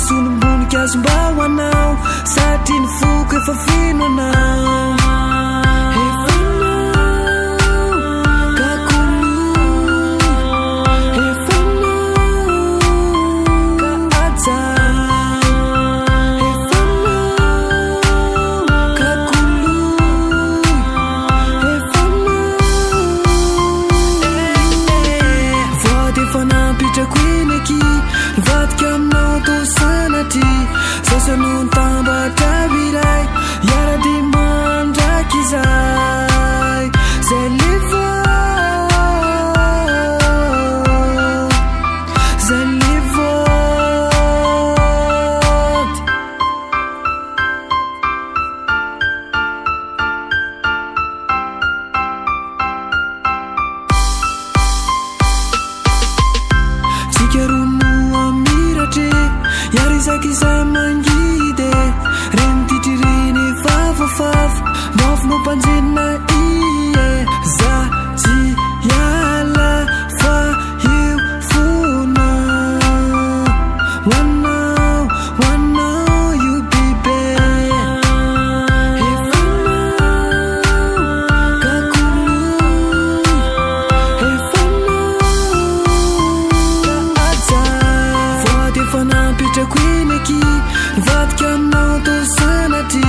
Sunumbunika zimbawa nao Satini fuke fafino nao Sasanun tamba tabirai Yara dimanda kizai Zeliva Chikarunu amirate Yari saki samangide Renti tirini faf Nof no panjina iye Za chi yala fa hiu funa One now you be bad Hey funa kakulu Hey funa ka aza Fadi fana pita kwineki Vatkan no to sanati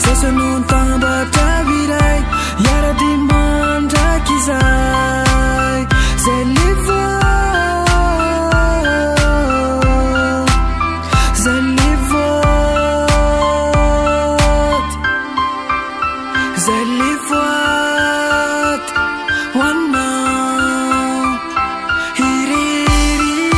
Sasanun tamba tabirai Yara dimanda kizai Zeliva One now Hiriri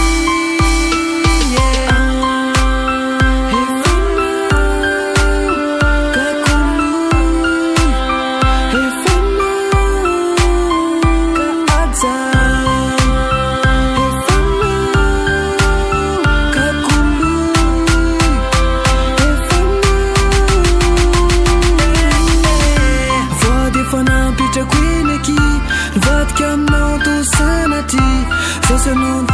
Vatkan no to sanati Sasanun